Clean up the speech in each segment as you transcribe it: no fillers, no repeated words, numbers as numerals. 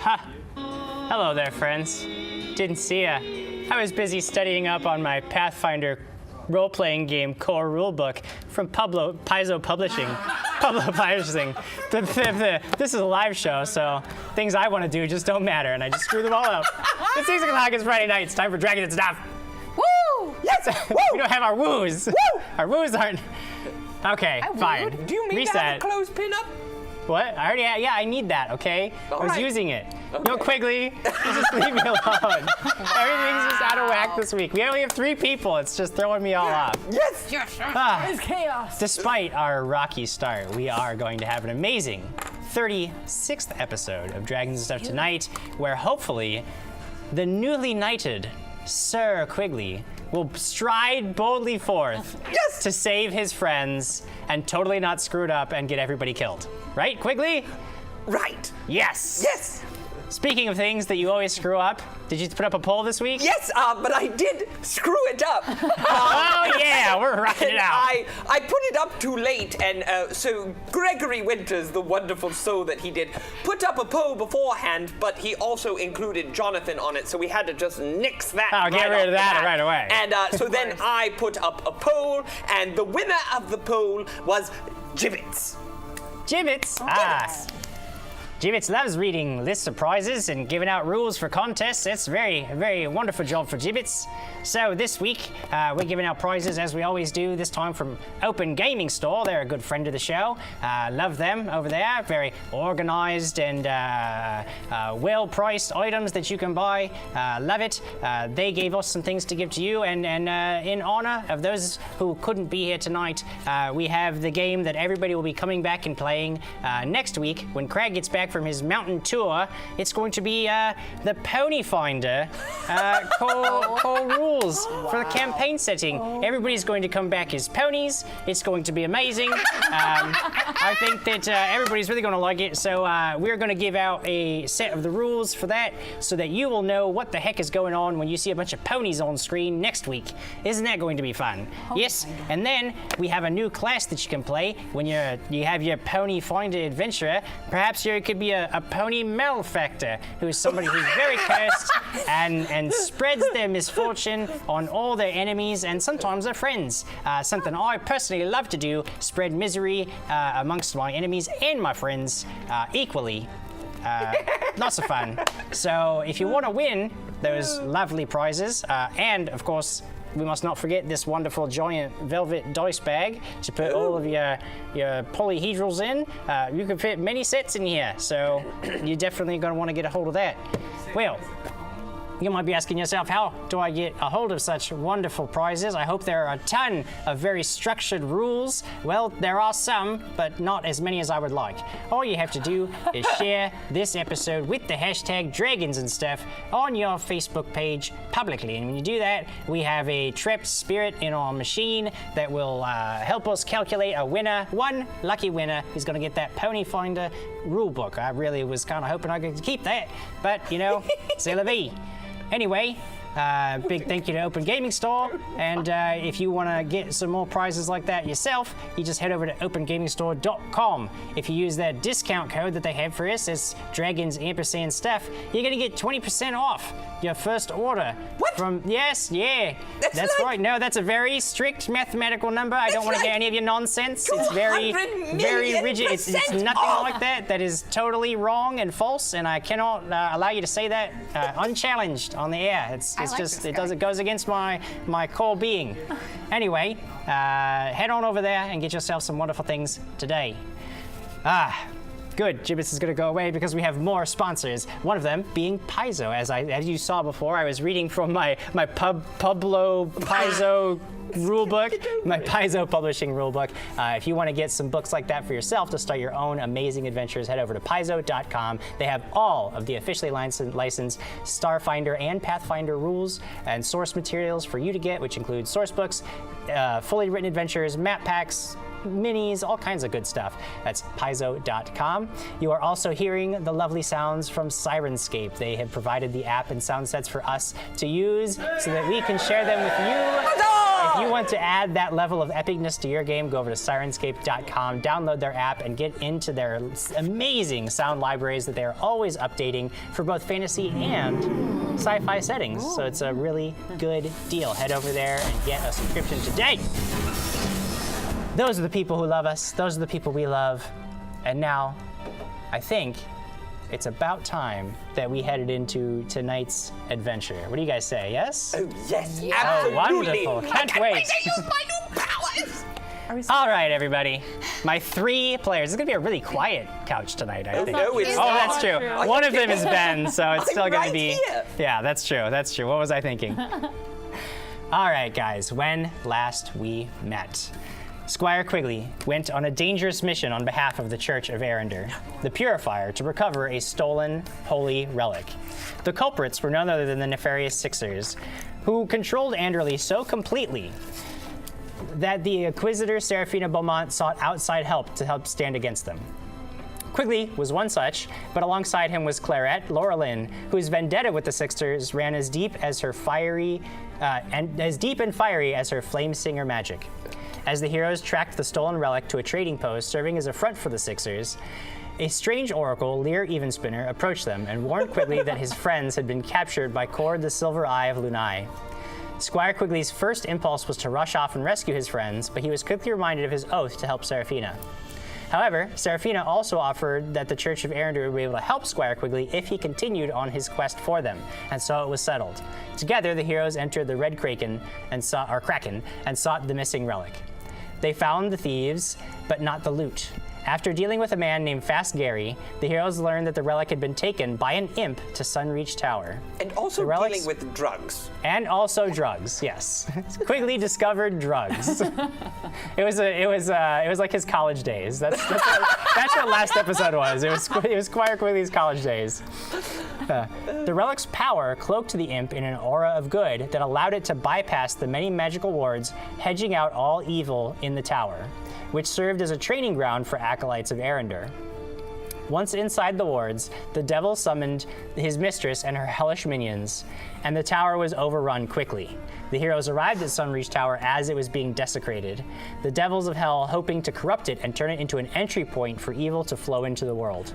Ha! Hello there, friends. Didn't see ya. I was busy studying up on my Pathfinder role-playing game core rulebook from Paizo Publishing. This is a live show, so things I want to do just don't matter, and I just screw them all up. It's 6 o'clock, it's Friday night, it's time for Dragon and Stuff. Woo! Yes! Woo! We don't have our woos. Woo! Our woos aren't... Okay, fine. Do you mean Reset. to have a clothespin up? What? I already had, yeah, I need that, okay? I was using it. Okay. No, Quigley, you just leave me alone. Everything's just out of whack this week. We only have 3 people. It's just throwing me all off. Yes! Yes! It's chaos. Despite our rocky start, we are going to have an amazing 36th episode of Dragons and Stuff tonight, where hopefully the newly knighted Sir Quigley will stride boldly forth to save his friends and totally not screw it up and get everybody killed. Right, Quigley? Right. Yes. Yes. Speaking of things that you always screw up, did you put up a poll this week? Yes, but I did screw it up. Oh yeah, we're rocking it out. I put it up too late, and so Gregory Winters, the wonderful soul that he did, put up a poll beforehand, but he also included Jonathan on it, so we had to just nix that. Oh, get rid of that right away. And so then I put up a poll, and the winner of the poll was Gibbets. Gibbets. Gibbets loves reading lists of prizes and giving out rules for contests. It's a very wonderful job for Gibbets. So this week, we're giving out prizes as we always do, this time from Open Gaming Store. They're a good friend of the show. Love them over there. Very organized and well-priced items that you can buy. Love it. They gave us some things to give to you, and in honor of those who couldn't be here tonight, we have the game that everybody will be coming back and playing next week when Craig gets back from his mountain tour. It's going to be the Pony Finder core rules for the campaign setting. Everybody's going to come back as ponies. It's going to be amazing. I think that everybody's really going to like it. So we're going to give out a set of the rules for that so that you will know what the heck is going on when you see a bunch of ponies on screen next week. Isn't that going to be fun? Yes. And then we have a new class that you can play when you have your Pony Finder adventurer. Perhaps you could be a pony malefactor, who's somebody who's very cursed and spreads their misfortune on all their enemies and sometimes their friends. Something I personally love to do, spread misery amongst my enemies and my friends equally. Lots of fun. So if you want to win those lovely prizes, and of course, we must not forget this wonderful giant velvet dice bag to put all of your polyhedrals in. You can fit many sets in here, so you're definitely going to want to get a hold of that. Well, you might be asking yourself, how do I get a hold of such wonderful prizes? I hope there are a ton of very structured rules. Well, there are some, but not as many as I would like. All you have to do is share this episode with the hashtag Dragons and Stuff on your Facebook page publicly. And when you do that, we have a trapped spirit in our machine that will help us calculate a winner. One lucky winner is going to get that Pony Finder rulebook. I really was kind of hoping I could keep that, but you know, c'est la vie. Anyway, big thank you to Open Gaming Store, and if you want to get some more prizes like that yourself, you just head over to opengamingstore.com. If you use that discount code that they have for us, it's Dragons & Stuff, you're going to get 20% off your first order. What? Yes, yeah. That's right. No, that's a very strict mathematical number. I don't want to get any of your nonsense. It's very rigid. It's nothing like that. That is totally wrong and false, and I cannot allow you to say that unchallenged on the air. It goes against my core being. Anyway, head on over there and get yourself some wonderful things today. Good. Gibbets is going to go away because we have more sponsors. One of them being Paizo. As you saw before, I was reading from my Pablo Paizo rulebook, my Paizo publishing rulebook. If you want to get some books like that for yourself to start your own amazing adventures, head over to paizo.com. They have all of the officially licensed Starfinder and Pathfinder rules and source materials for you to get, which include source books, fully written adventures, map packs, minis, all kinds of good stuff. That's paizo.com. You are also hearing the lovely sounds from Sirenscape. They have provided the app and sound sets for us to use so that we can share them with you. If you want to add that level of epicness to your game, go over to Sirenscape.com, download their app, and get into their amazing sound libraries that they are always updating for both fantasy and sci-fi settings. So it's a really good deal. Head over there and get a subscription today. Those are the people who love us. Those are the people we love. And now, I think it's about time that we headed into tonight's adventure. What do you guys say? Yes? Oh, yes, Oh, absolutely. wonderful. I Can't wait. to use my new powers. All right, everybody. My 3 players. It's going to be a really quiet couch tonight, I think. No, it's Oh, not. that's true. One of them is Ben, so it's still going right to be. here. Yeah, that's true. That's true. What was I thinking? All right, guys. When last we met, Squire Quigley went on a dangerous mission on behalf of the Church of Arender, the Purifier, to recover a stolen holy relic. The culprits were none other than the nefarious Sixers, who controlled Anderley so completely that the Inquisitor Serafina Beaumont sought outside help to help stand against them. Quigley was one such, but alongside him was Claret Laurelyn, whose vendetta with the Sixers ran as deep and fiery as her flame singer magic. As the heroes tracked the stolen relic to a trading post serving as a front for the Sixers, a strange oracle, Lear Evenspinner, approached them and warned Quigley that his friends had been captured by Cord the Silver Eye of Lunai. Squire Quigley's first impulse was to rush off and rescue his friends, but he was quickly reminded of his oath to help Serafina. However, Serafina also offered that the Church of Arender would be able to help Squire Quigley if he continued on his quest for them, and so it was settled. Together, the heroes entered the Red Kraken and sought the missing relic. They found the thieves, but not the loot. After dealing with a man named Fast Gary, the heroes learned that the relic had been taken by an imp to Sunreach Tower. And also dealing with drugs. And also drugs, yes. Quigley discovered drugs. It was like his college days. That's what last episode was. It was Squire Quigley's college days. The relic's power cloaked the imp in an aura of good that allowed it to bypass the many magical wards, hedging out all evil in the tower, which served as a training ground for acolytes of Arender. Once inside the wards, the devil summoned his mistress and her hellish minions, and the tower was overrun quickly. The heroes arrived at Sunreach Tower as it was being desecrated, the devils of hell hoping to corrupt it and turn it into an entry point for evil to flow into the world.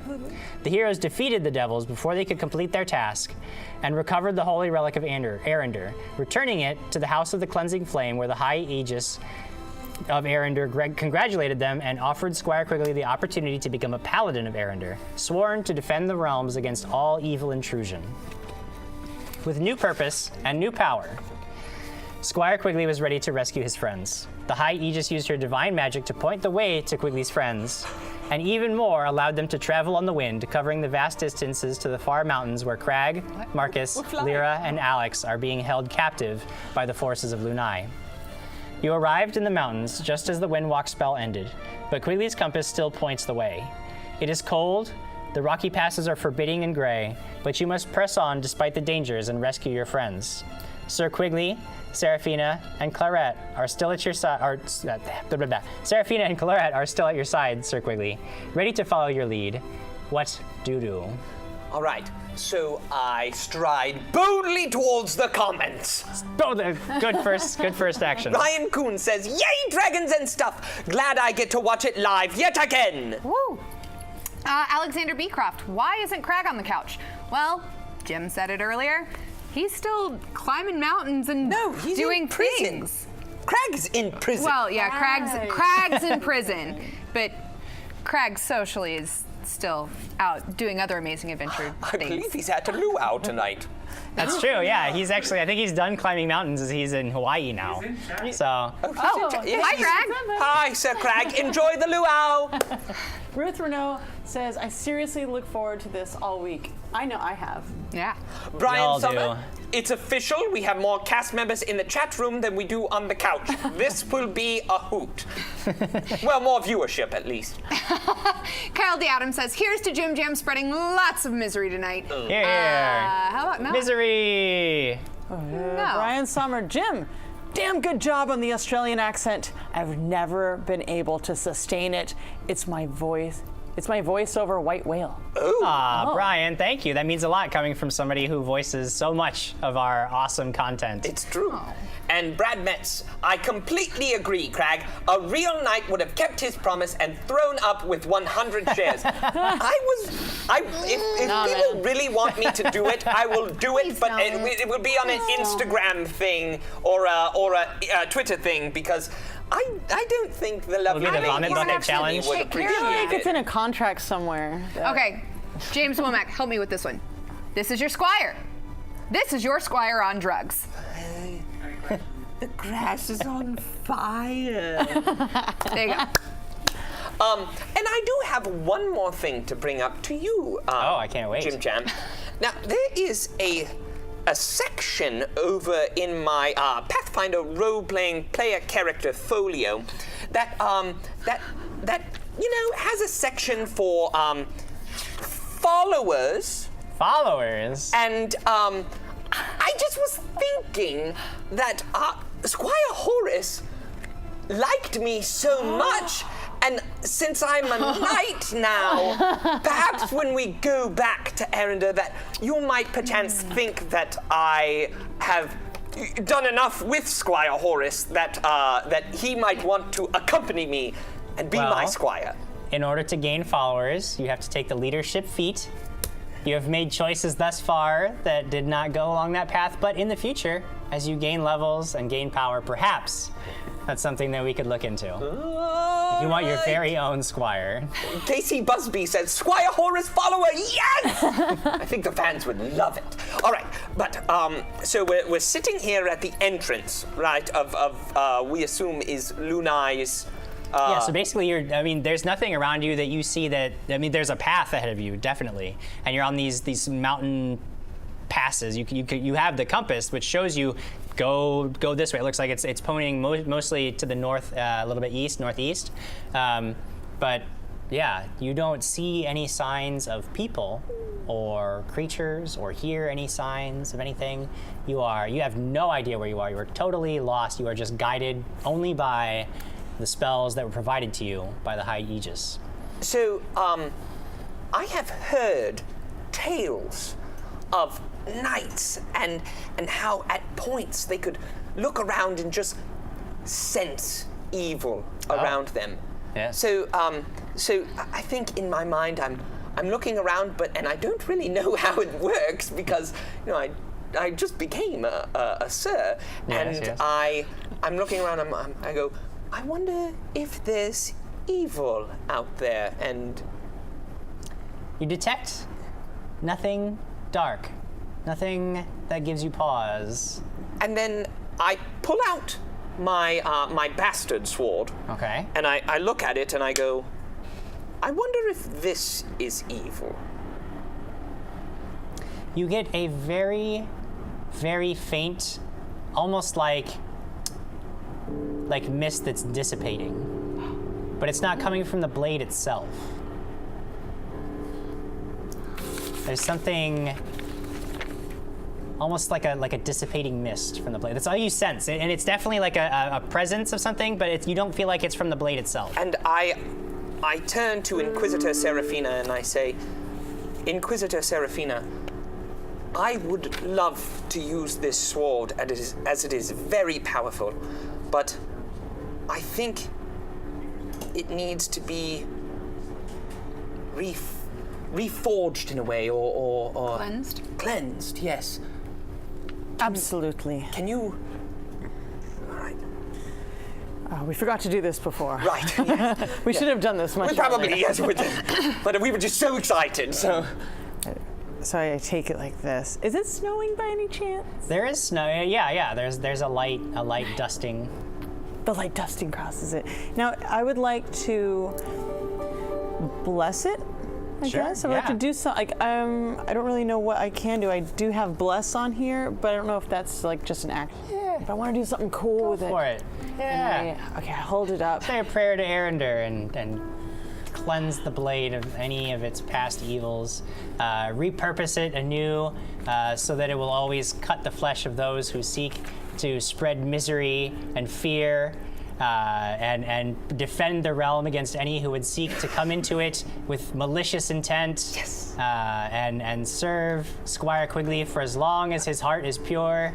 The heroes defeated the devils before they could complete their task, and recovered the holy relic of Arender, returning it to the House of the Cleansing Flame, where the High Aegis of Arender congratulated them and offered Squire Quigley the opportunity to become a paladin of Arender, sworn to defend the realms against all evil intrusion. With new purpose and new power, Squire Quigley was ready to rescue his friends. The High Aegis used her divine magic to point the way to Quigley's friends, and even more allowed them to travel on the wind, covering the vast distances to the far mountains where Crag, Marcus, Lyra, and Alex are being held captive by the forces of Lunai. You arrived in the mountains just as the Windwalk spell ended, but Quigley's compass still points the way. It is cold, the rocky passes are forbidding and gray, but you must press on despite the dangers and rescue your friends. Sir Quigley, Serafina, and Claret are still at your side. Serafina and Claret are still at your side, Sir Quigley, ready to follow your lead. What do? All right. So I stride boldly towards the comments. Oh, good first action. Ryan Kuhn says, "Yay, dragons and stuff! Glad I get to watch it live yet again." Woo! Alexander Beecroft, why isn't Crag on the couch? Well, Jim said it earlier. He's still climbing mountains and he's doing in prison. things. Crag's in prison. Well, yeah, Crag's in prison, but Crag socially is still out doing other amazing adventure I things. believe he's at a luau tonight. That's true, yeah. He's actually, I think he's done climbing mountains as he's in Hawaii now. So. Hi, Crag. Hi, Sir Crag. Enjoy the luau. Ruth Renault says, I seriously look forward to this all week. I know I have. Yeah. Brian Summer, it's official. We have more cast members in the chat room than we do on the couch. This will be a hoot. Well, more viewership, at least. Kyle D. Adams says, here's to JimJam spreading lots of misery tonight. Here. How about no? Misery. No. Brian Summer, Jim, damn good job on the Australian accent. I've never been able to sustain it. It's my voice. It's my voice over White Whale. Brian, thank you. That means a lot coming from somebody who voices so much of our awesome content. It's true. and Brad Metz, I completely agree, Crag. A real knight would have kept his promise and thrown up with 100 shares. If people really want me to do it, I will do it, but it will be on an Instagram thing or a Twitter thing, because I don't think the lovely It'll be the vomit bucket challenge. would You're appreciate like, it. It's in a contract somewhere. Okay, James Womack, help me with this one. This is your squire. This is your squire on drugs. The grass is on fire. There you go. And I do have one more thing to bring up to you. I can't wait. JimJam. Now, there is a section over in my Pathfinder role-playing player character folio that has a section for followers. Followers? And I just was thinking that Squire Horace liked me so much, and since I'm a knight now, perhaps when we go back to Arendelle, that you might perchance think that I have done enough with Squire Horace that he might want to accompany me and be my squire. In order to gain followers, you have to take the leadership feat. You have made choices thus far that did not go along that path, but in the future, as you gain levels and gain power, perhaps that's something that we could look into. If you want your very own squire. Casey Busby says, Squire Horace follower, yes! I think the fans would love it. All right, but so we're sitting here at the entrance, right, of we assume is Lunai's. Yeah, so basically there's nothing around you that you see there's a path ahead of you, definitely. And you're on these mountain passes. You have the compass, which shows you go this way. It looks like it's pointing mostly to the north, a little bit northeast. But yeah, you don't see any signs of people or creatures or hear any signs of anything. You have no idea where you are. You are totally lost. You are just guided only by the spells that were provided to you by the High Aegis. So, I have heard tales of knights and how at points they could look around and just sense evil around them. Yeah. So I think in my mind I'm looking around, and I don't really know how it works because I just became a sir, Yes. I'm looking around. I go, I wonder if there's evil out there, and You detect nothing dark, nothing that gives you pause. and then I pull out my my bastard sword. Okay. And I look at it and I go, I wonder if this is evil. You get a very, very faint, almost like mist that's dissipating. But it's not coming from the blade itself. There's something almost like a dissipating mist from the blade. That's all you sense. And it's definitely like a presence of something, but you don't feel like it's from the blade itself. And I turn to Inquisitor Seraphina and I say, Inquisitor Seraphina, I would love to use this sword as it is very powerful, but I think it needs to be reforged in a way, or Cleansed? Cleansed, yes. Absolutely. Can you? All right. We forgot to do this before. Right. Yes. We should have done this much We probably earlier. yes, we did. But we were just so excited. So So I take it like this. Is it snowing by any chance? There is snow. Yeah. There's a light dusting. The light dusting crosses it. Now, I would like to bless it, I Sure, guess. I'd like to yeah. do something. I don't really know what I can do. I do have bless on here, but I don't know if that's like just an action. Yeah. If I want to do something cool with For it. Yeah. Okay, I hold it up. Say a prayer to Arendelle and cleanse the blade of any of its past evils. Repurpose it anew so that it will always cut the flesh of those who seek to spread misery and fear and defend the realm against any who would seek to come into it with malicious intent. Yes. And serve Squire Quigley for as long as his heart is pure.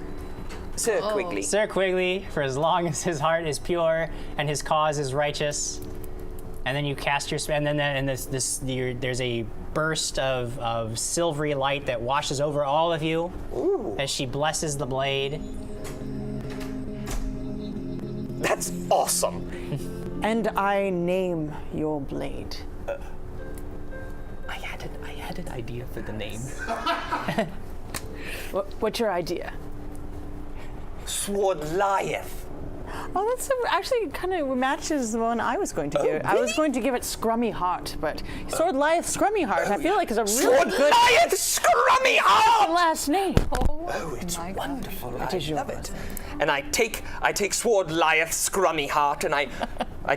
Sir Quigley. Sir Quigley, for as long as his heart is pure and his cause is righteous. And then you cast your spell, and then there's a burst of silvery light that washes over all of you as she blesses the blade. That's awesome. And I name your blade. I had an idea for the name. What's your idea? Swordliath. Oh, that's actually kind of matches the one I was going to give. Really? I was going to give it Scrummy Heart, but Swordliath Scrummy Heart, I feel like is a really good Swordliath Scrummy Heart! last name. Oh, it's wonderful. I is love yours. it. And I take Swordliath Scrummy Heart, and I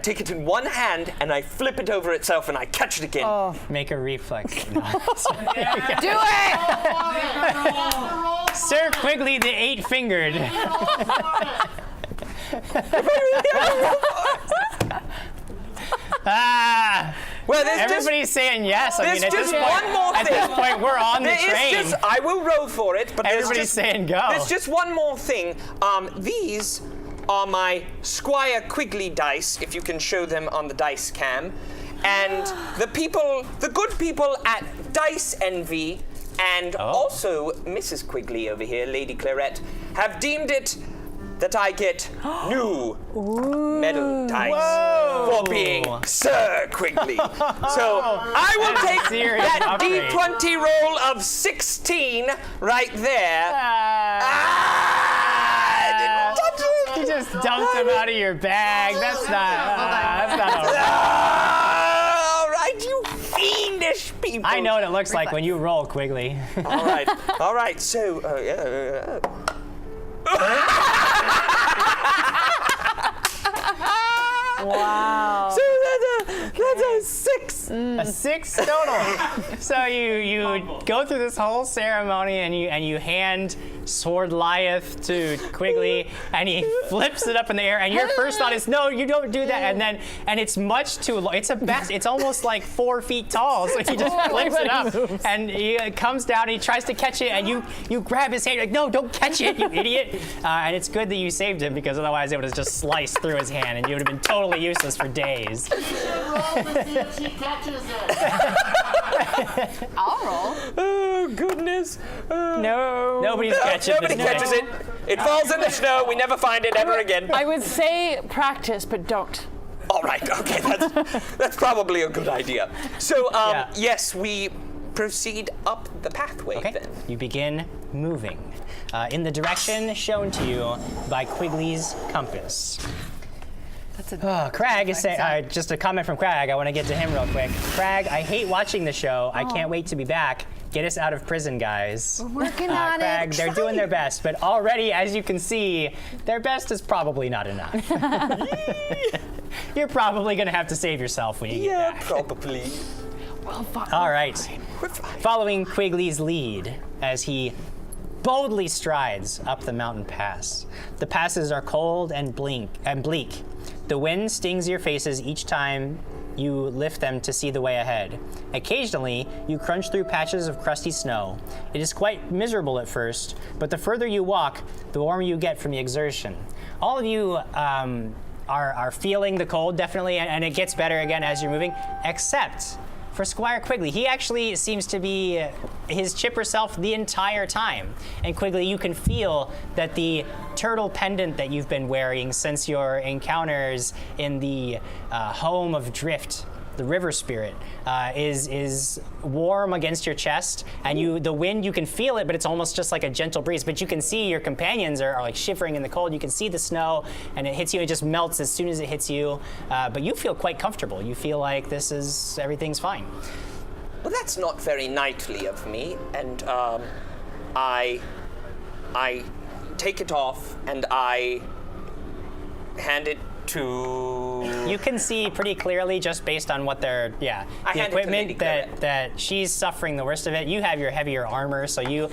take it in one hand, and I flip it over itself, and I catch it again. Oh, Make a reflex. Do it! Sir Quigley the Eight-Fingered. Well, there's Everybody's saying yes. there's at just this point, one more At thing. this point, we're on the There train. is just, I will roll for it, but Everybody's saying go. There's just one more thing. These are my Squire Quigley dice, if you can show them on the dice cam. And the good people at Dice Envy, and also Mrs. Quigley over here, Lady Claret, have deemed it that I get new medal dice for being Sir Quigley. So I will That is a take serious that upgrade. D20 roll of 16 right there. You just dumped them out of your bag. That's not all right. All right, you fiendish people. I know what it looks like when you roll, Quigley. All right. So, wow. So that's a 6. A 6 total. So you go through this whole ceremony and you hand Swordliath to Quigley and he flips it up in the air and your first thought is no, you don't do that, and it's much too long. It's almost like 4 feet tall. So he just flips it up and he comes down and he tries to catch it and you grab his hand. You're like, no, don't catch it, you idiot. And it's good that you saved him because otherwise it would have just sliced through his hand and you would have been totally useless for days. I'll roll. Oh goodness. No. Nobody's catching Nobody this catches thing. it. It falls in the snow. We never find it ever again. I would say practice, but don't. All right. Okay. That's probably a good idea. So, Yeah. yes, we proceed up the pathway Okay, then. you begin moving in the direction shown to you by Quigley's compass. That's a Crag is saying, just a comment from Crag, I want to get to him real quick. Crag, I hate watching the show. I can't wait to be back. Get us out of prison, guys. working on Crag, it. they're doing their best, but already, as you can see, their best is probably not enough. You're probably going to have to save yourself when you get back. probably. All right. Following Quigley's lead as he boldly strides up the mountain pass. The passes are cold and bleak. The wind stings your faces each time you lift them to see the way ahead. Occasionally, you crunch through patches of crusty snow. It is quite miserable at first, but the further you walk, the warmer you get from the exertion. All of you are feeling the cold, definitely, and it gets better again as you're moving, except for Squire Quigley. He actually seems to be his chipper self the entire time. And Quigley, you can feel that the turtle pendant that you've been wearing since your encounters in the home of Drift, the river spirit, is warm against your chest, and the wind, you can feel it, but it's almost just like a gentle breeze. But you can see your companions are like shivering in the cold. You can see the snow, and it hits you. It just melts as soon as it hits you. But you feel quite comfortable. You feel like everything's fine. Well, that's not very knightly of me, and I take it off and I hand it to. You can see pretty clearly just based on what I the hand it to Lady equipment Claret. that she's suffering the worst of it. You have your heavier armor, so you're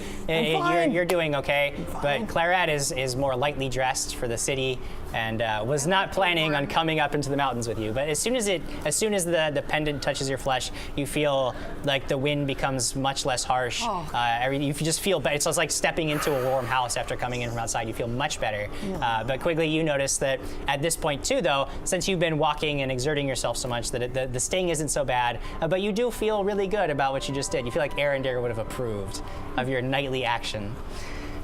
doing okay. But Claret is more lightly dressed for the city. and was not planning on coming up into the mountains with you. But as soon as the pendant touches your flesh, you feel like the wind becomes much less harsh. You just feel better. It's just like stepping into a warm house after coming in from outside. You feel much better. But Quigley, you notice that at this point too, though, since you've been walking and exerting yourself so much, that the sting isn't so bad. But you do feel really good about what you just did. You feel like Arendare would have approved of your nightly action.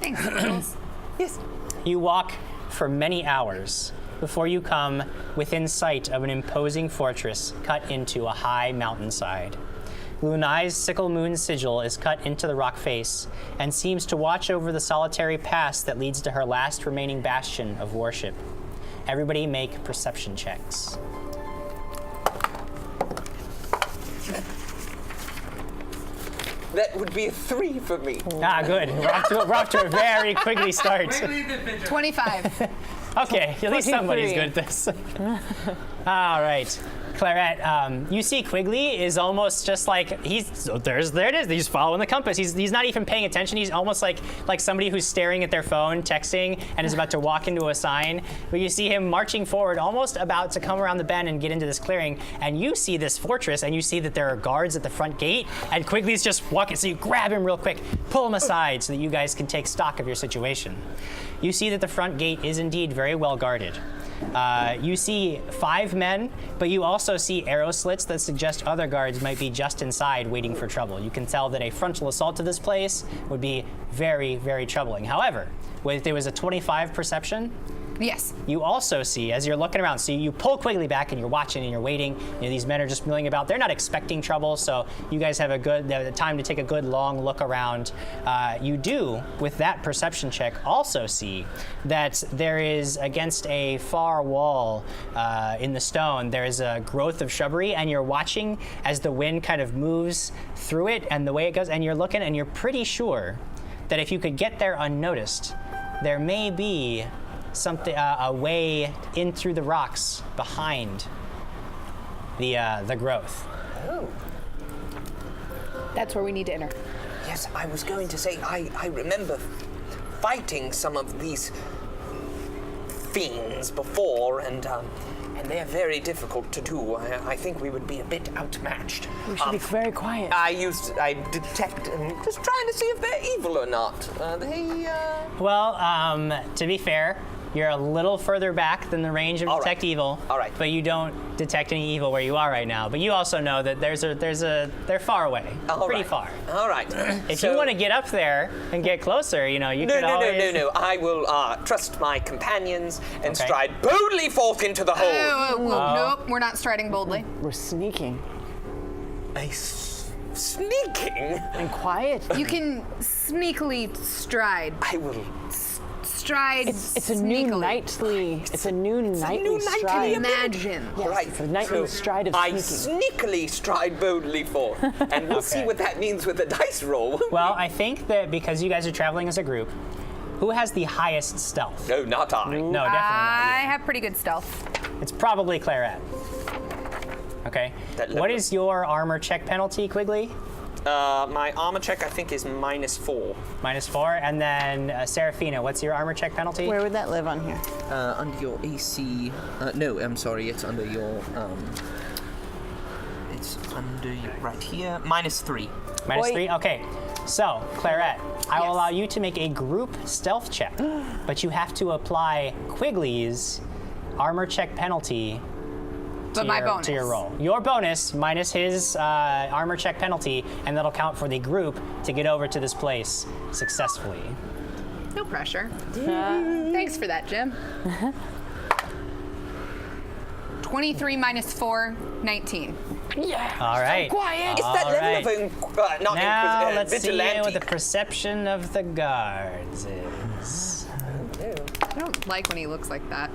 Thanks, Jules. Yes. You walk for many hours before you come within sight of an imposing fortress cut into a high mountainside. Lunai's sickle moon sigil is cut into the rock face and seems to watch over the solitary pass that leads to her last remaining bastion of worship. Everybody make perception checks. That would be a 3 for me. Ah, good. We're off to a very quickly start. 25. Okay, at least somebody's 23. good at this. All right. Claret, you see Quigley is almost just like, there it is, he's following the compass. He's not even paying attention. He's almost like somebody who's staring at their phone, texting, and is about to walk into a sign. But you see him marching forward, almost about to come around the bend and get into this clearing, and you see this fortress, and you see that there are guards at the front gate, and Quigley's just walking, so you grab him real quick, pull him aside so that you guys can take stock of your situation. You see that the front gate is indeed very well guarded. You see 5 men, but you also see arrow slits that suggest other guards might be just inside waiting for trouble. You can tell that a frontal assault to this place would be very, very troubling. However, if there was a 25 perception, Yes. you also see, as you're looking around, so you pull Quigley back and you're watching and you're waiting. These men are just milling about. They're not expecting trouble, so you guys have the time to take a good long look around. You do, with that perception check, also see that there is, against a far wall in the stone, there is a growth of shrubbery, and you're watching as the wind kind of moves through it and the way it goes, and you're looking and you're pretty sure that if you could get there unnoticed, there may be something, a way in through the rocks behind the growth. Oh. That's where we need to enter. Yes, I was going to say, I remember fighting some of these fiends before, and they're very difficult to do. I think we would be a bit outmatched. We should be very quiet. I detect and just trying to see if they're evil or not. Well, to be fair, you're a little further back than the range of All detect right. evil. All right. But you don't detect any evil where you are right now. But you also know that they're far away, pretty far. All right. If you want to get up there and get closer, you could always. No. I will trust my companions and Okay. stride boldly forth into the hole. Nope, we're not striding boldly. We're sneaking Sneaking? and quiet. You can sneakily stride. I will. Stride. It's a new nightly. It's a new nightly stride. Imagine. All right. it's a nightly stride of I sneaking. sneakily stride boldly forth, and we'll see Okay. what that means with the dice roll. won't Well, I think that because you guys are traveling as a group, who has the highest stealth? we? No, not I. No, definitely not I you. have pretty good stealth. It's probably Claret. Okay. That What level- is your armor check penalty, Quigley? My armor check, I think, is -4. -4. And then Serafina, what's your armor check penalty? Where would that live on here? Under your AC. No, I'm sorry. It's under your. It's under your, right here. -3. -3? Okay. So, Claret, I will allow you to make a group stealth check, but you have to apply Quigley's armor check penalty But my bonus. to your roll. Your bonus minus his armor check penalty, and that'll count for the group to get over to this place successfully. No pressure. Thanks for that, Jim. 23 -4, 19. All right. Quiet. It's that All level right. of not Now let's see vigilante. what the perception of the guards is. I don't like when he looks like that.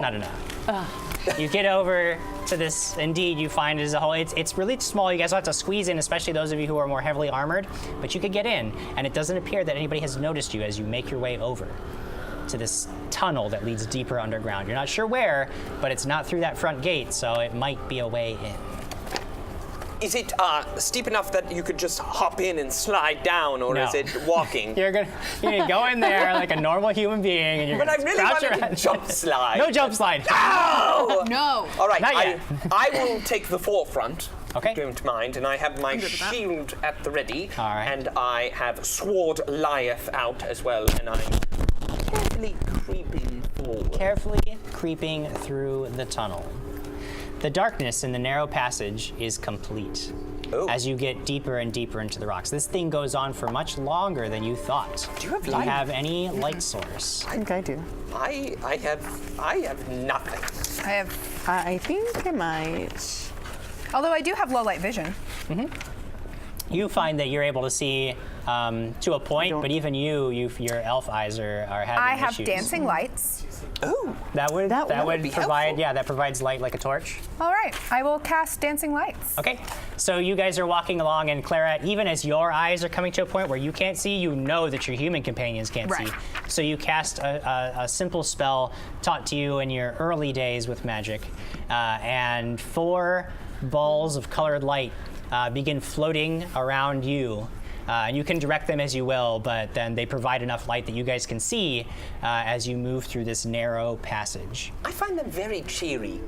Not enough. You get over to this, indeed, you find it as a whole. It's really small. You guys will have to squeeze in, especially those of you who are more heavily armored, but you could get in, and it doesn't appear that anybody has noticed you as you make your way over to this tunnel that leads deeper underground. You're not sure where, but it's not through that front gate, so it might be a way in. Is it steep enough that you could just hop in and slide down, or No. is it walking? You're gonna go in there like a normal human being, and you're But I gonna really crouch wanted around. to jump slide. No jump slide. Oh! No. All right, Not yet. I will take the forefront. Okay. Don't mind, and I have my good with that. shield at the ready. All right. And I have sword Lieth out as well, and I'm carefully creeping forward. Carefully creeping through the tunnel. The darkness in the narrow passage is complete. Oh. As you get deeper and deeper into the rocks. This thing goes on for much longer than you thought. Do you have Do light? you have any light source? I think I do. I have nothing. I think I might. Although I do have low light vision. You find that you're able to see to a point, but even your elf eyes are having I have issues. dancing lights. Oh, That would be provide helpful. that provides light like a torch. All right, I will cast dancing lights. Okay, so you guys are walking along, and Clara, even as your eyes are coming to a point where you can't see, you know that your human companions can't Right. see. So you cast a simple spell taught to you in your early days with magic, and 4 balls of colored light begin floating around you. And you can direct them as you will, but then they provide enough light that you guys can see as you move through this narrow passage. I find them very cheery.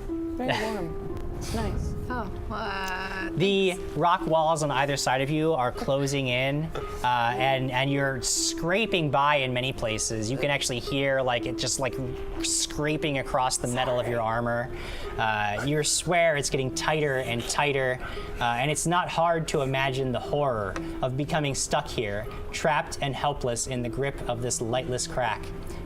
Very warm. It's nice. Oh, The rock walls on either side of you are closing in, and you're scraping by in many places. You can actually hear it just scraping across the metal of your armor. You swear it's getting tighter and tighter, and it's not hard to imagine the horror of becoming stuck here, trapped and helpless in the grip of this lightless crack.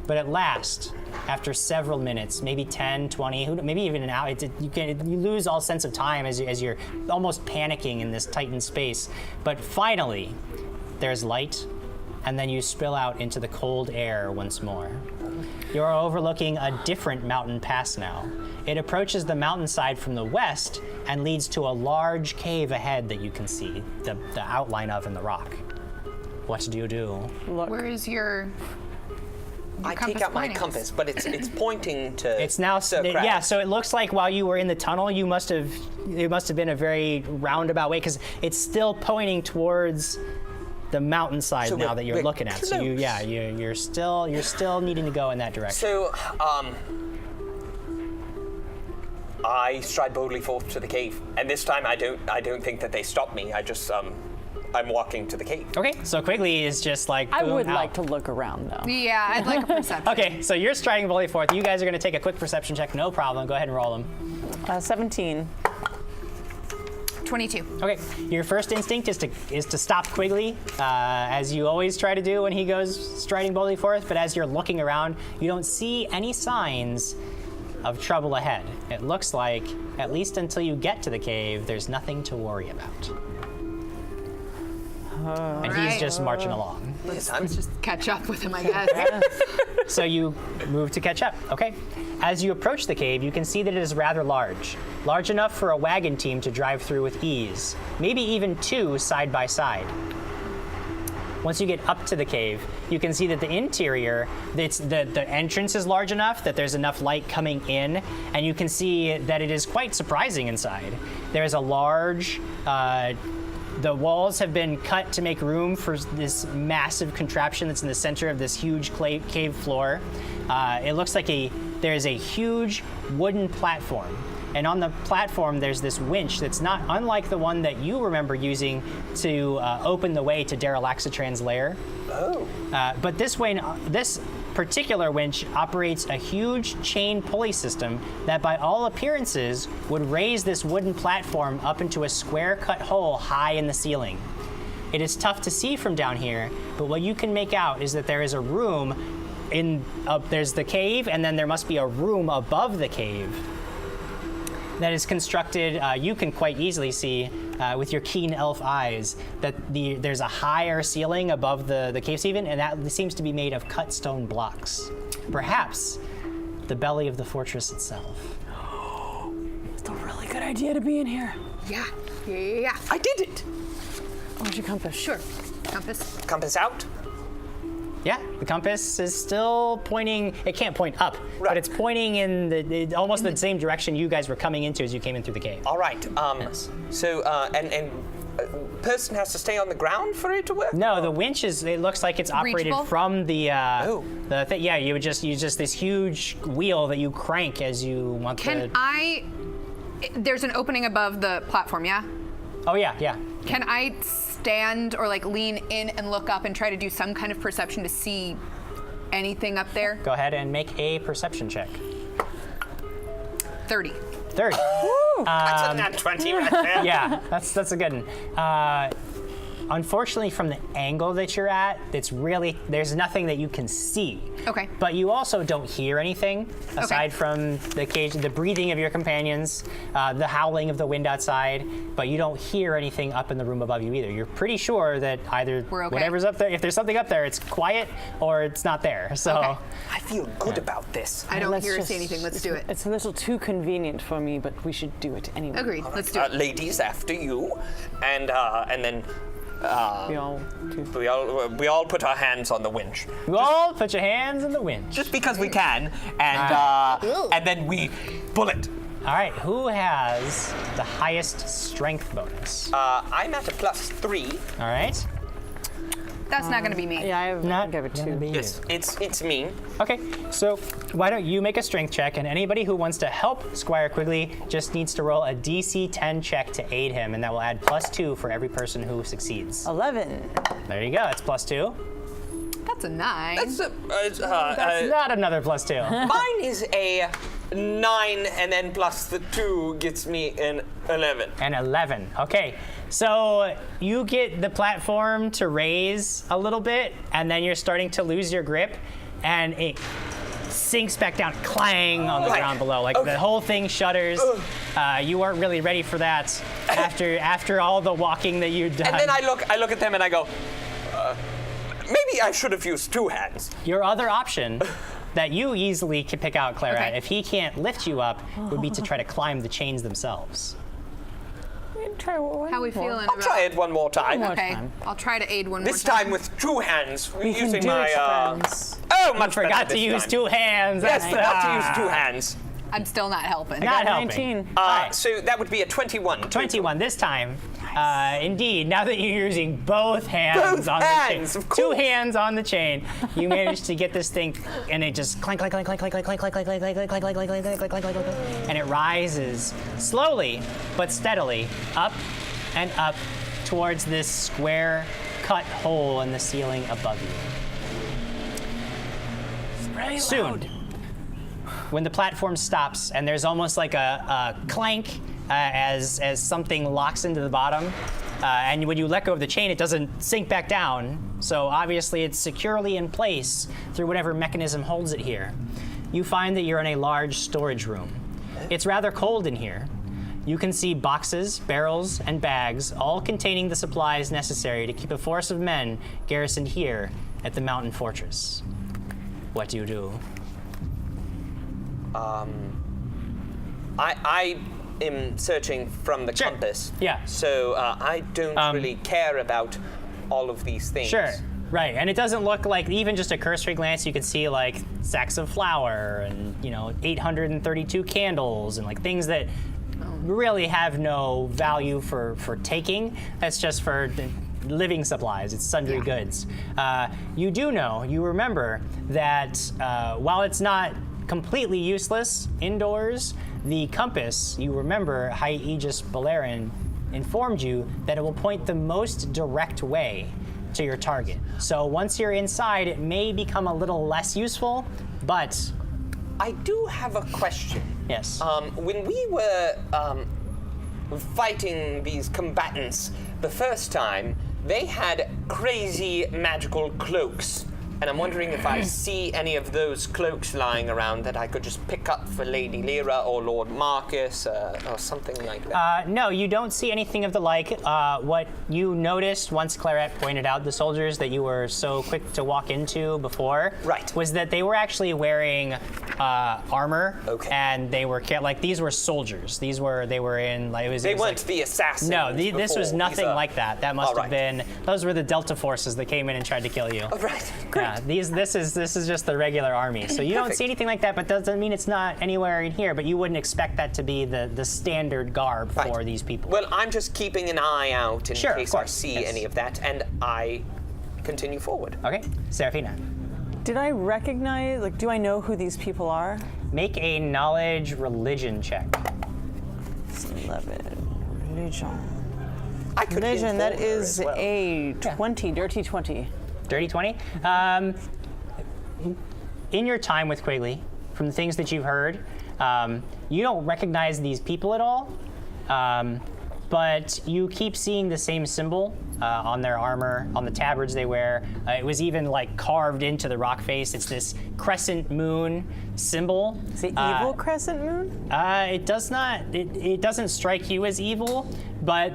But at last, after several minutes, maybe 10, 20, maybe even an hour, you lose all sense of time as you're almost panicking in this tightened space. But finally, there's light, and then you spill out into the cold air once more. You're overlooking a different mountain pass now. It approaches the mountainside from the west and leads to a large cave ahead that you can see the outline of in the rock. What do you do? where is your I take compass out my pointing? compass, but it's pointing to. It's now, Sir Crag. yeah. So it looks like while you were in the tunnel, it must have been a very roundabout way because it's still pointing towards the mountainside So now we're- that you're we're looking at. So close. you're still needing to go in that direction. So, I stride boldly forth to the cave, and this time I don't think that they stop me. I just I'm walking to the cave. Okay, so Quigley is just like. I boom, would out. like to look around though. Yeah, I'd like a perception. Okay, so you're striding boldly forth. You guys are going to take a quick perception check. No problem. Go ahead and roll them. 17. 22. Okay, your first instinct is to stop Quigley, as you always try to do when he goes striding boldly forth. But as you're looking around, you don't see any signs of trouble ahead. It looks like, at least until you get to the cave, there's nothing to worry about. And he's Right. just marching along. Yes, Let's just catch up with him, I guess. So you move to catch up. Okay. As you approach the cave, you can see that it is rather large. Large enough for a wagon team to drive through with ease. Maybe even 2 side by side. Once you get up to the cave, you can see that the interior, the entrance is large enough that there's enough light coming in, and you can see that it is quite surprising inside. There is a large, the walls have been cut to make room for this massive contraption that's in the center of this huge cave floor. It looks like there is a huge wooden platform. And on the platform, there's this winch that's not unlike the one that you remember using to open the way to Daralaxatran's lair. Oh. But this particular winch operates a huge chain pulley system that, by all appearances, would raise this wooden platform up into a square-cut hole high in the ceiling. It is tough to see from down here, but what you can make out is that there is a room there's the cave, and then there must be a room above the cave that is constructed, you can quite easily see with your keen elf eyes that there's a higher ceiling above the cave ceiling, and that seems to be made of cut stone blocks. Perhaps the belly of the fortress itself. It's a really good idea to be in here. Yeah. I did it. Where's your compass? Sure. Compass. Compass out. Yeah, the compass is still pointing. It can't point up, Right. but it's pointing in almost the same direction you guys were coming into as you came in through the cave. All right. Yes. So, and person has to stay on the ground for it to work? No, the winch is. It looks like it's operated Reachable? from the. Oh. The thing. Yeah, you would just use just this huge wheel that you crank as you want Can I? There's an opening above the platform, yeah? Oh yeah, yeah. Can I stand or like lean in and look up and try to do some kind of perception to see anything up there? Go ahead and make a perception check. 30. 30. That's a nat 20 right there. Yeah, that's a good one. Unfortunately, from the angle that you're at, there's nothing that you can see. Okay. But you also don't hear anything aside from the breathing of your companions, the howling of the wind outside. But you don't hear anything up in the room above you either. You're pretty sure that either We're okay. whatever's up there, if there's something up there, it's quiet or it's not there. So. Okay. I feel good about this. I don't Let's hear or just- see anything. Let's do it. It's a little too convenient for me, but we should do it anyway. Agreed. Let's do it. Ladies, after you, and then We all do. we all put our hands on the winch, You all put your hands in the wind. just because we can, and then we pull it. All right, who has the highest strength bonus? I'm at a +3. All right. That's not going to be me. Yeah, I have Not give it gonna 2. be Yes, it's me. Okay, so why don't you make a strength check, and anybody who wants to help Squire Quigley just needs to roll a DC 10 check to aid him, and that will add +2 for every person who succeeds. 11. There you go, that's +2. That's a 9. That's That's not another +2. mine is a 9, and then plus the 2 gets me an 11. And 11. Okay, so you get the platform to raise a little bit, and then you're starting to lose your grip, and it sinks back down, clang on the Right. ground below. Like Okay. the whole thing shudders. You weren't really ready for that after all the walking that you'd done. And then I look at them and I go, maybe I should have used 2 hands. Your other option that you easily can pick out, Clara, Okay. if he can't lift you up, would be to try to climb the chains themselves. Try one How we more. feeling I'll about try it one more time. more Okay, time. I'll try to aid one This more time with 2 hands, We can using do my it, friends. Oh, much better Forgot to this use time. 2 hands. Yes, That's- forgot to use 2 hands. I'm still not helping. Not Got helping. 19. Alright. So that would be a 21. 21 this time. Indeed, now that you're using both hands Both on hands, the of chain, 2 course. hands on the chain, you manage to get this thing, and it just clank, clank, clank, clank, clank, clank, clank, clank, clank, clank, clank, clank, clank, clank, clank, clank, clank, clank, clank, and it rises slowly but steadily up and up towards this square cut hole in the ceiling above you. Soon, when the platform stops and there's almost like a clank as something locks into the bottom, and when you let go of the chain, it doesn't sink back down. So obviously it's securely in place through whatever mechanism holds it here. You find that you're in a large storage room. It's rather cold in here. You can see boxes, barrels, and bags, all containing the supplies necessary to keep a force of men garrisoned here at the mountain fortress. What do you do? I am searching from the Sure. compass. Yeah. So I don't really care about all of these things. Sure. Right, and it doesn't look like, even just a cursory glance, you could see like sacks of flour and 832 candles and like things that really have no value for taking. That's just for the living supplies. It's sundry goods. You do know, you remember that while it's not completely useless indoors, the compass, you remember High Aegis Balerin informed you that it will point the most direct way to your target. So once you're inside, it may become a little less useful, but I do have a question. yes. When we were fighting these combatants the first time, they had crazy magical cloaks. And I'm wondering if I see any of those cloaks lying around that I could just pick up for Lady Lyra or Lord Marcus or something like that. No, you don't see anything of the like. What you noticed once Claret pointed out the soldiers that you were so quick to walk into before, Right. was that they were actually wearing armor, Okay. and they were like these were soldiers. They were in like it was. They it was weren't like, the assassins. No, this was before. nothing These are- like that. That must All have right. been. Those were the Delta forces that came in and tried to kill you. All right. Yeah. Yeah, this is just the regular army. So you don't see anything like that, but doesn't mean it's not anywhere in here. But you wouldn't expect that to be the standard garb for these people. Well, I'm just keeping an eye out in Sure, of case I course, see yes. any of that, and I continue forward. Okay, Serafina, Did I recognize, like, do I know who these people are? make a knowledge religion check. 11. Religion. I could Religion, that inform her is as well. a 20, dirty 20. Dirty 20. In your time with Quigley, from the things that you've heard, you don't recognize these people at all, but you keep seeing the same symbol on their armor, on the tabards they wear. It was even like carved into the rock face. It's this crescent moon symbol. Is it evil crescent moon? It does not. It doesn't strike you as evil, but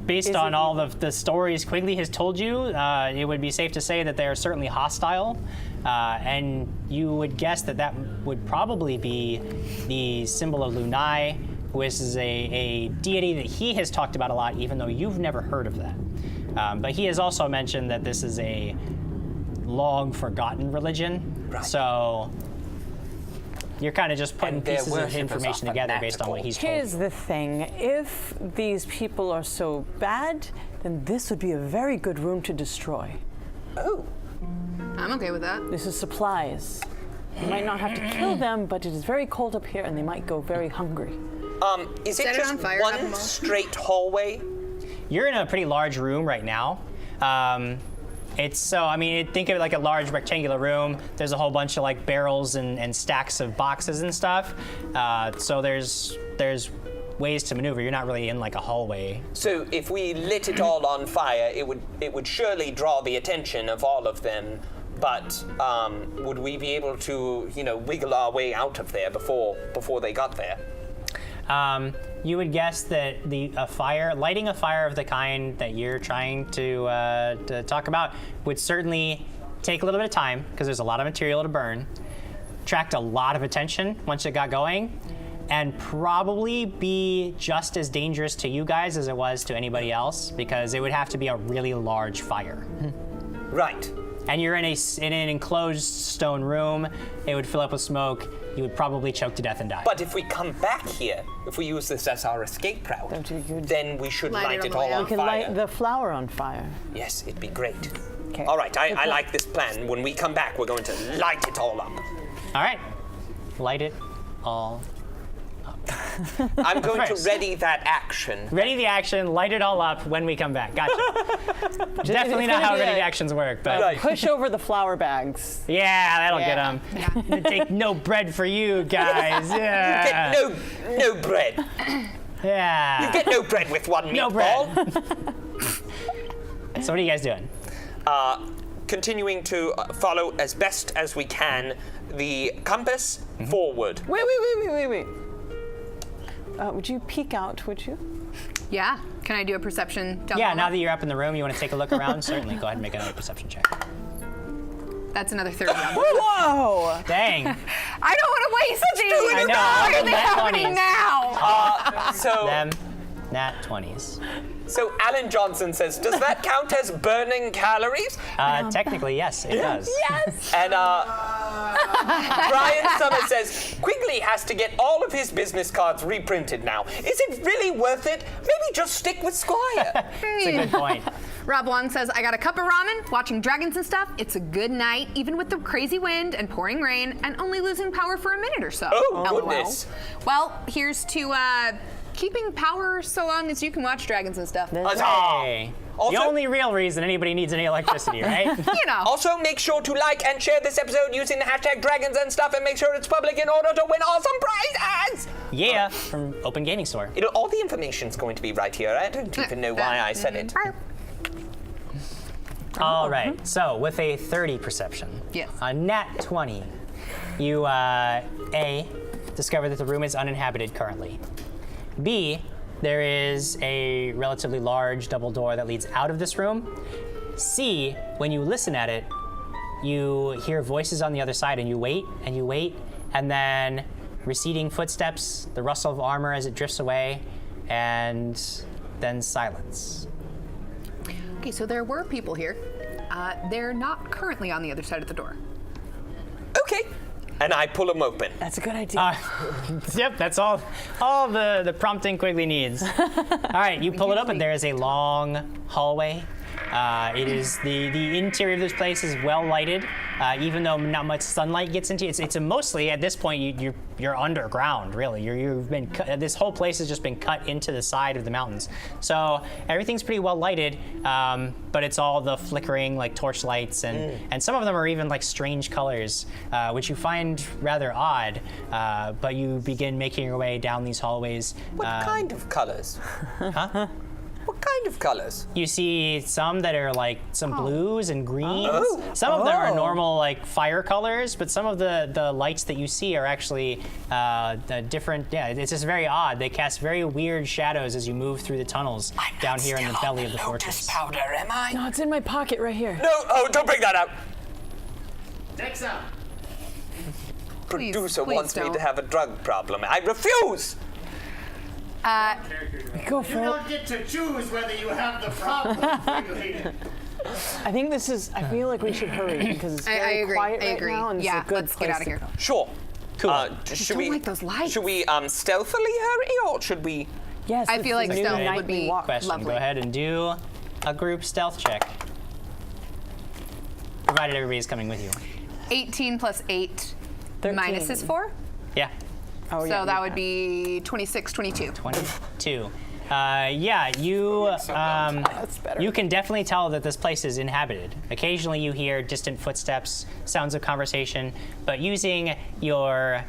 based on all of the stories Quigley has told you, it would be safe to say that they are certainly hostile, and you would guess that would probably be the symbol of Lunai, which is a deity that he has talked about a lot, even though you've never heard of that. But he has also mentioned that this is a long forgotten religion, so you're kind of just putting And their pieces of worship is information often together based on what magical. he's told. Here's the thing. If these people are so bad, then this would be a very good room to destroy. Oh, I'm okay with that. This is supplies. You might not have to kill them, but it is very cold up here and they might go very hungry. is it Set it just on fire, have them one all. straight hallway? You're in a pretty large room right now. Think of it like a large rectangular room. There's a whole bunch of like barrels and stacks of boxes and stuff. So there's ways to maneuver. You're not really in like a hallway. So if we lit it all on fire, it would surely draw the attention of all of them. But would we be able to, wiggle our way out of there before they got there? You would guess that lighting a fire of the kind that you're trying to talk about would certainly take a little bit of time because there's a lot of material to burn, attract a lot of attention once it got going, and probably be just as dangerous to you guys as it was to anybody else because it would have to be a really large fire. Right. And you're in an enclosed stone room. It would fill up with smoke. You would probably choke to death and die. But if we come back here, if we use this as our escape route, That would be good. then we should Light light it it on the all way on out. We can fire. light the flower on fire. Yes, it'd be great. Okay. All right, I like this plan. When we come back, we're going to light it all up. All right, light it all. I'm going to First. ready that action. Ready the action, light it all up when we come back. Gotcha. Definitely not how ready the actions work, but Right. Push over the flower bags. yeah, that'll Yeah. get them. Take no bread for you guys. Yeah. Get no bread. Yeah. Get no bread with one meatball. No bread. So what are you guys doing? Continuing to follow as best as we can the compass forward. Wait. Would you peek out, would you? Yeah. Can I do a perception? Down Yeah, the now hall? that you're up in the room, you want to take a look around? Certainly, go ahead and make another perception check. That's another 30. Whoa! Dang. I don't want to waste these. I know, Why are they nat happening 20s. now? So, Them, nat 20s. so Alan Johnson says, does that count as burning calories? Technically, yes, it does. Yes. And Brian Summers says, Quigley has to get all of his business cards reprinted now. Is it really worth it? Maybe just stick with Squire. That's a good point. Rob Wong says, I got a cup of ramen, watching dragons and stuff. It's a good night, even with the crazy wind and pouring rain, and only losing power for a minute or so. Oh, LOL. goodness. Well, here's to keeping power so long as you can watch dragons and stuff. Huzzah. Hey. Also- The only real reason anybody needs any electricity, right? You know. Also, make sure to like and share this episode using the hashtag dragons and stuff, and make sure it's public in order to win awesome prizes. Yeah, from Open Gaming Store. All the information's going to be right here. I don't even know why I said it. All right, so with a 30 perception, Yes. a nat 20, you discover that the room is uninhabited currently. B, there is a relatively large double door that leads out of this room. C, when you listen at it, you hear voices on the other side, and you wait, and then receding footsteps, the rustle of armor as it drifts away, and then silence. Okay, so there were people here. They're not currently on the other side of the door. Okay. And I pull them open. That's a good idea. Yep, that's all the prompting Quigley needs. All right, you pull it up, and there is a long hallway. It is the interior of this place is well lighted, even though not much sunlight gets into it. It's a mostly at this point you're underground, really. You've been this whole place has just been cut into the side of the mountains, so everything's pretty well lighted. But it's all the flickering like torch lights, and some of them are even like strange colors, which you find rather odd. But you begin making your way down these hallways. What kind of colors? Huh? What kind of colors? You see some that are like some blues and greens. Oh. Some of them are normal like fire colors, but some of the lights that you see are actually different. Yeah, it's just very odd. They cast very weird shadows as you move through the tunnels down here in the belly of the fortress. Powder, am I? No, it's in my pocket right here. No, don't bring that out. Take some. Producer please wants me don't. to have a drug problem. I refuse. Go for it. get to choose whether you have the problem. I think this is. I feel like we should hurry because it's I very agree. quiet I right agree. now, and Yeah, it's a good let's get place out of to here. go. Sure. Cool. Should don't like those lights. Should we stealthily hurry, or should we? Yes, I this feel is like a new stealth would nightly be walk. Question. Lovely. Go ahead and do a group stealth check, provided everybody's coming with you. 18 plus 8 minus 13. 4. Yeah. Oh, So yeah, that you would have. be 26, 22. 22. Yeah, you better. you can definitely tell that this place is inhabited. Occasionally you hear distant footsteps, sounds of conversation, but using your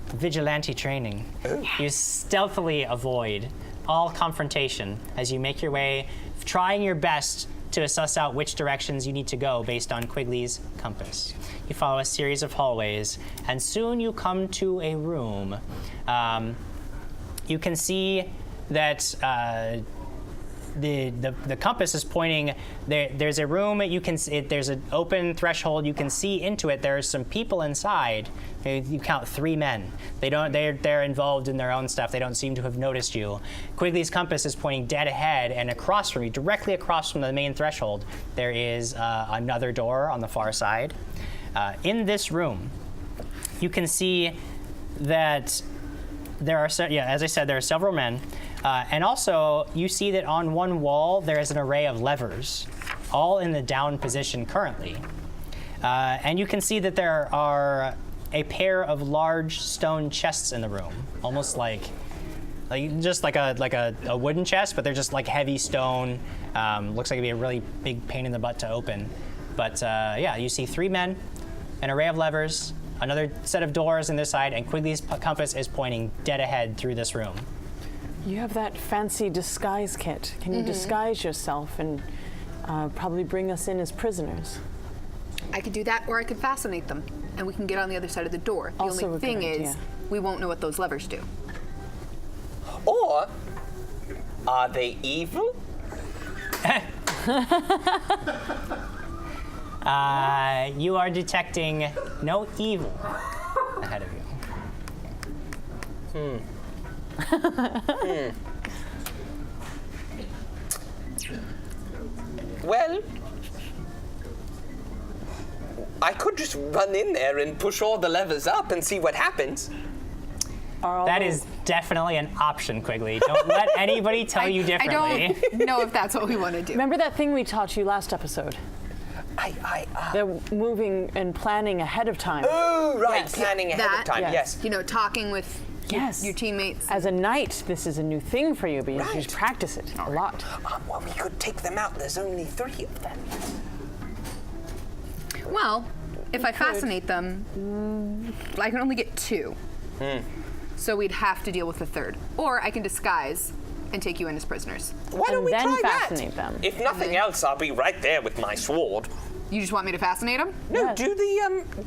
vigilante training, you stealthily avoid all confrontation as you make your way, trying your best to suss out which directions you need to go based on Quigley's compass. You follow a series of hallways, and soon you come to a room. You can see that the compass is pointing. There's a room. There's an open threshold. You can see into it. There's some people inside. You count 3 men. They're involved in their own stuff. They don't seem to have noticed you. Quigley's compass is pointing dead ahead, and across from you, directly across from the main threshold, there is another door on the far side. In this room, you can see that there are, as I said, there are several men. And also, you see that on one wall, there is an array of levers, all in the down position currently. And you can see that there are a pair of large stone chests in the room, almost like just like a wooden chest, but they're just like heavy stone. Looks like it'd be a really big pain in the butt to open. But yeah, you see 3 men, an array of levers, another set of doors on this side, and Quigley's compass is pointing dead ahead through this room. You have that fancy disguise kit. Can you disguise yourself and probably bring us in as prisoners? I could do that, or I could fascinate them, and we can get on the other side of the door. The Also only a thing good is, idea. we won't know what those levers do. Or are they evil? You are detecting no evil ahead of you. Well, I could just run in there and push all the levers up and see what happens. That is definitely an option, Quigley. Don't let anybody tell you differently. I don't know if that's what we want to do. Remember that thing we taught you last episode? The moving and planning ahead of time. Oh, right, Yes. planning ahead That- of time, Yes. yes. You know, talking with Yes. your teammates. As a knight, this is a new thing for you, but you Right. should practice it a lot. Well, we could take them out. There's only 3 of them. Well, if I fascinate them, I can only get 2. So we'd have to deal with the 3rd. Or I can disguise and take you in as prisoners. Why don't And we then try fascinate that? them. If nothing else, I'll be right there with my sword. You just want me to fascinate them? No, Yes. do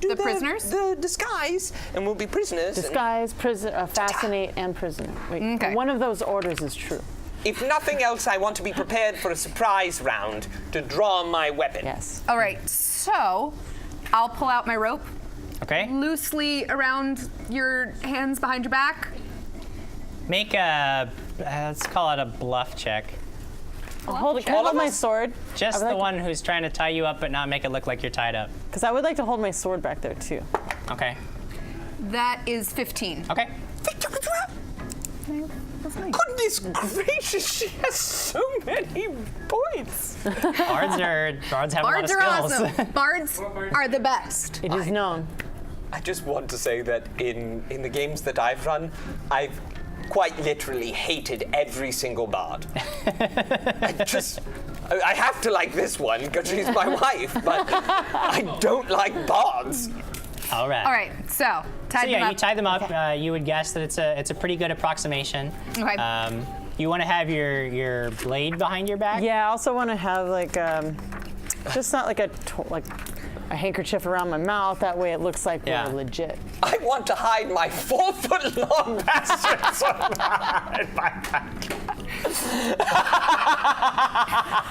the prisoners? the disguise, and we'll be prisoners. and Disguise, fascinate, and prisoner. Wait, Okay. one of those orders is true. if nothing else, I want to be prepared for a surprise round to draw my weapon. Yes. All right, so I'll pull out my rope Okay? loosely around your hands behind your back. Make a, let's call it a bluff check. Hold my sword. Just the one who's trying to tie you up but not make it look like you're tied up. Because I would like to hold my sword back there too. Okay. That is 15. Okay. Goodness gracious, she has so many points. Bards have Bards a are lot of skills. awesome. Bards are the best. It is known. I just want to say that in the games that I've run, I've quite literally hated every single bard. I have to like this one because she's my wife, but I don't like bards. All right. All right, so tie them up. You tie them up. You would guess that it's a pretty good approximation. Okay. You want to have your blade behind your back? Yeah, I also want to have like just not like a handkerchief around my mouth. That way it looks like we're legit. I want to hide my 4-foot-long bastards on my back.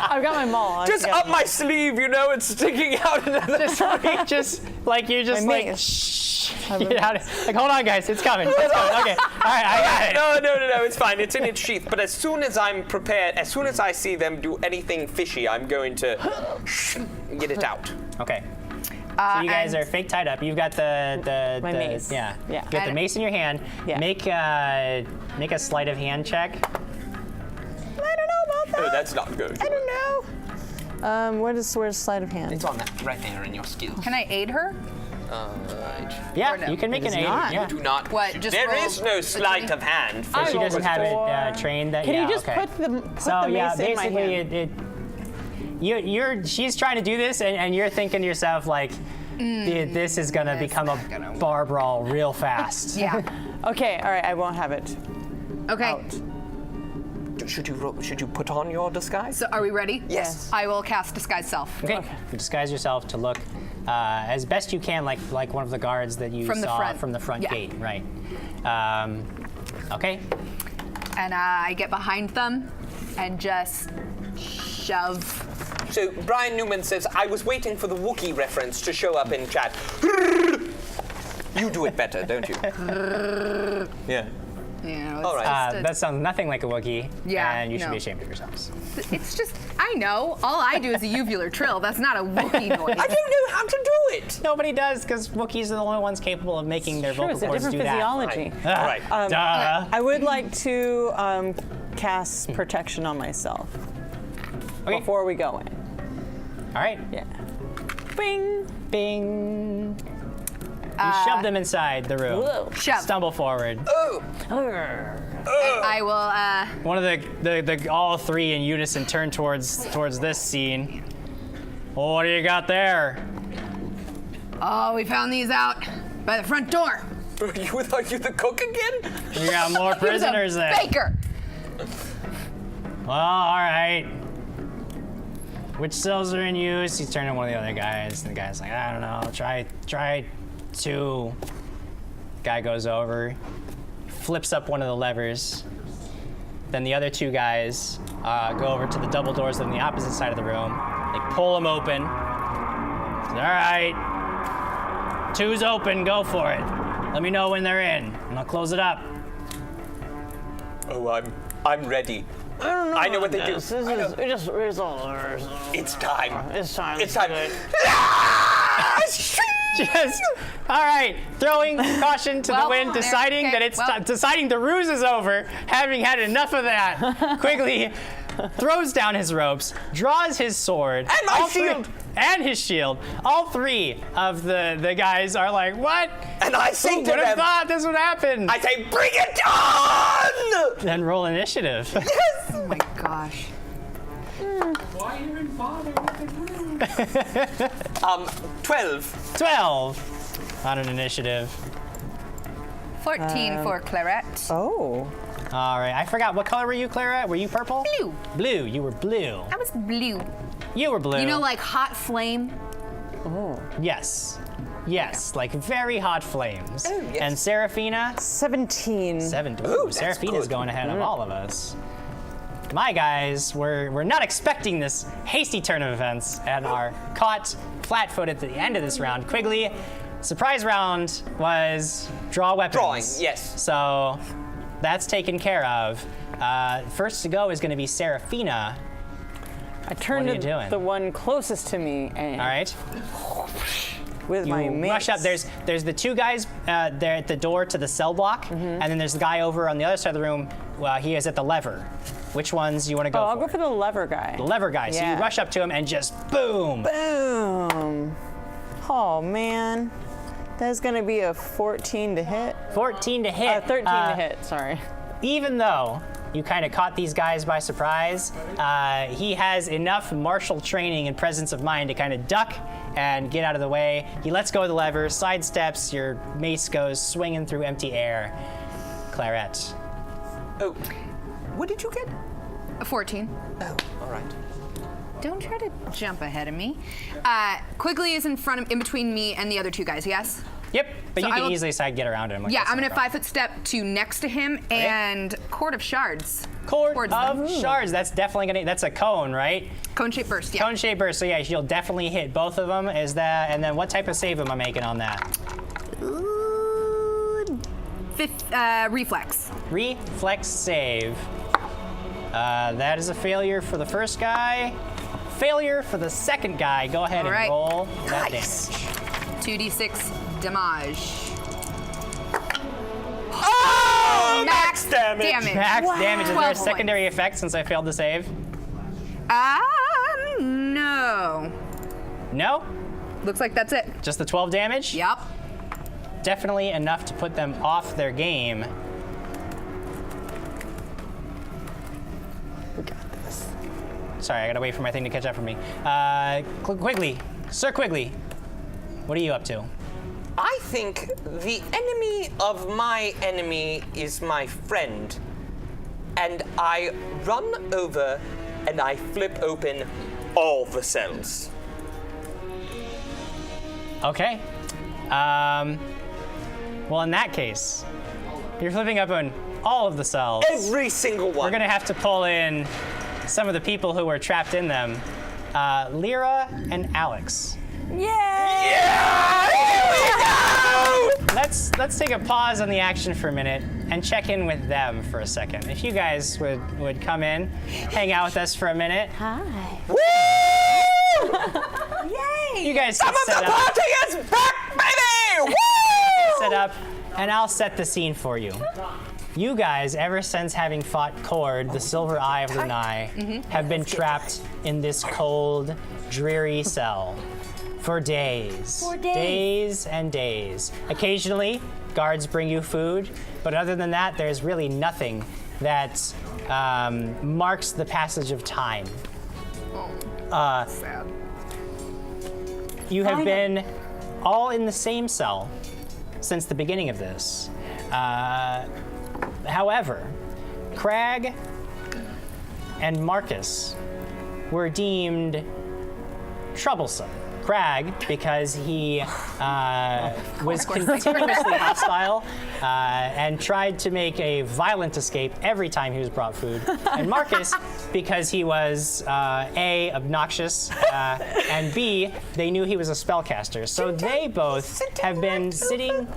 I've got my maul. Just up my sleeve, it's sticking out into the just like you're just My like mace. shh. Get out like hold on, guys, it's coming. It's coming. Okay. All right, I got it. No, it's fine. It's in its sheath. But as soon as I'm prepared, as soon as I see them do anything fishy, I'm going to get it out. Okay. So you guys are fake tied up. You've got the mace. Yeah. Yeah. You got the mace in your hand. Yeah. Make a sleight of hand check. I don't know about that. No, that's not good. I don't know. Where's sleight of hand? It's on that right there in your skills. Can I aid her? Yeah, Or no? you can make It an is aid. not. Yeah. Do not. What, just there roll is no sleight of hand. Oh, she doesn't have four. it trained. That. Can Yeah, you just okay. put the So yeah, mace in my basically hand? she's trying to do this, and you're thinking to yourself like, this is gonna become a bar brawl real fast. Yeah. Okay, all right, I won't have it. Okay. Out. Should you put on your disguise? So are we ready? Yes. I will cast disguise self. Okay. You disguise yourself to look as best you can like one of the guards that you From the saw front. from the front Yeah. gate, right? Okay. And I get behind them and just shove. So Brian Newman says, I was waiting for the Wookiee reference to show up in chat. You do it better, don't you? Yeah. All right. That sounds nothing like a Wookiee. Yeah, And you should no. be ashamed of yourselves. It's just, I know. All I do is a uvular trill. That's not a Wookiee noise. I don't know how to do it. Nobody does, because Wookiees are the only ones capable of making their Sure, vocal it's a cords different do physiology. that. All right. Duh. I would like to cast protection on myself Okay. before we go in. All right. Yeah. Bing. Bing. You shove them inside the room. Whoa. Shove. Stumble forward. Oh. I will, One of the all three in unison turn towards this scene. What do you got there? we found these out by the front door. Are you the cook again? You got more He was a prisoners there. baker. Well, all right. Which cells are in use? He's turning to one of the other guys, and the guy's like, I don't know. Try 2. Guy goes over, flips up one of the levers. Then the other 2 guys go over to the double doors on the opposite side of the room. They pull them open. All right, 2's open. Go for it. Let me know when they're in, and I'll close it up. Oh, I'm ready. I know what they do. It's all ours. It's time. It's time. It's time. Just, all right, throwing caution to the Well, wind, there- deciding okay, that it's well. deciding the ruse is over, having had enough of that, quickly throws down his ropes, draws his sword, And my all three- shield. and his shield. All 3 of the guys are like, what? And I say Who to would have them, thought this would happen? I say, bring it on! Then roll initiative. Oh my gosh. Why even bother with the room? 12. 12 on an initiative. 14 for Claret. Oh. All right, I forgot, what color were you, Clara? Were you purple? Blue. Blue, you were blue. I was blue. You were blue. You know, like hot flame? Yes. Yes, like very hot flames. Oh, yes. And Seraphina? 17. 7. Ooh, Ooh, that's Seraphina's good. going ahead of all of us. My guys were not expecting this hasty turn of events and are caught flat-footed at the end of this round. Quigley, surprise round was draw weapons. Drawing, yes. So that's taken care of. First to go is going to be Seraphina. I turn What are you to doing? the one closest to me and All right. with my You mace. rush up. There's the two guys there at the door to the cell block, and then there's the guy over on the other side of the room. He is at the lever. Which ones do you want to go for? I'll go for the lever guy. The lever guy. So you Yeah. rush up to him and just boom. Boom. Oh man. That's gonna be a 14 to hit. 14 to hit. 13 to hit, sorry. Even though you kind of caught these guys by surprise, he has enough martial training and presence of mind to kind of duck and get out of the way. He lets go of the lever, sidesteps, your mace goes swinging through empty air. Claret. Oh, what did you get? A 14. Oh, all right. Don't try to jump ahead of me. Quigley is in between me and the other two guys, yes? Yep, but So you I can will- easily get around him. Like, Yeah, that's I'm no gonna problem. 5-foot step to next to him and Court of Shards. Court towards of them. Shards. That's definitely gonna. That's a cone, right? Cone-shaped burst, yeah. Cone shaped burst. So yeah, you'll definitely hit both of them. Is that? And then what type of save am I making on that? Ooh, reflex. Reflex save. That is a failure for the first guy. Failure for the second guy. Go ahead All right. and roll that Nice. damage. 2d6 damage. Oh, Max damage. Max damage. Is there a 12 secondary effect since I failed to save? No. No? Looks like that's it. Just the 12 damage? Yep. Definitely enough to put them off their game. We got this. Sorry, I gotta wait for my thing to catch up for me. Quigley. Sir Quigley. What are you up to? I think the enemy of my enemy is my friend. And I run over and I flip open all the cells. Okay. Well, in that case, you're flipping up on all of the cells. Every single one. We're gonna have to pull in some of the people who were trapped in them. Lyra and Alex. Yeah! Here we go! Let's take a pause on the action for a minute and check in with them for a second. If you guys would come in, hang out with us for a minute. Hi. Woo! Yay! You guys Some can of set the up. party is back, baby! Woo! Set up, and I'll set the scene for you. You guys, ever since having fought Cord, the Silver Eye of Lunai, have been trapped in this cold, dreary cell for days. Days and days. Occasionally, guards bring you food, but other than that, there's really nothing that marks the passage of time. Sad. You have been all in the same cell since the beginning of this. However, Crag and Marcus were deemed troublesome. Crag, because he was continuously hostile and tried to make a violent escape every time he was brought food. And Marcus, because he was A, obnoxious, and B, they knew he was a spellcaster. So they both have been sitting.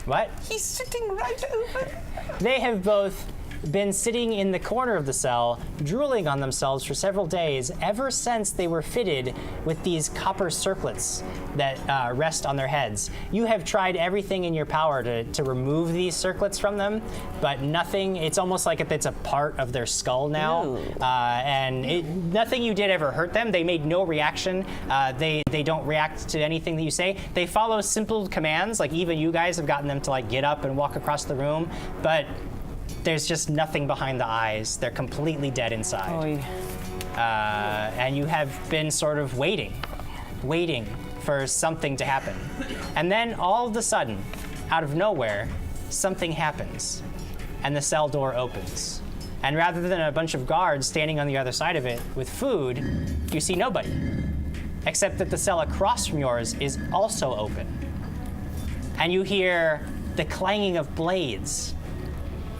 What? He's sitting right over. They have both been sitting in the corner of the cell, drooling on themselves for several days, ever since they were fitted with these copper circlets that rest on their heads. You have tried everything in your power to remove these circlets from them, but nothing. It's almost like it's a part of their skull now, and nothing you did ever hurt them. They made no reaction. They don't react to anything that you say. They follow simple commands, like even you guys have gotten them to like get up and walk across the room, but there's just nothing behind the eyes. They're completely dead inside. And you have been sort of waiting for something to happen. And then all of a sudden, out of nowhere, something happens. And the cell door opens. And rather than a bunch of guards standing on the other side of it with food, you see nobody. Except that the cell across from yours is also open. And you hear the clanging of blades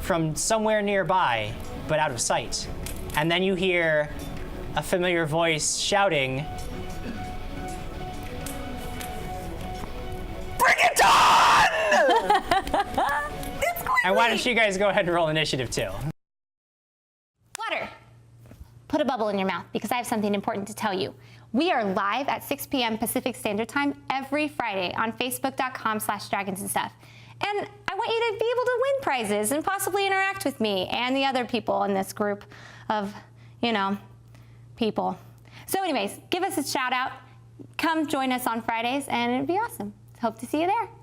from somewhere nearby, but out of sight. And then you hear a familiar voice shouting, Bring it on! and why don't you guys go ahead and roll initiative too? Water. put a bubble in your mouth because I have something important to tell you. We are live at 6 p.m. Pacific Standard Time every Friday on Facebook.com/Dragons and Stuff. And I want you to be able to win prizes and possibly interact with me and the other people in this group of, people. So anyways, give us a shout out. Come join us on Fridays and it'd be awesome. Hope to see you there.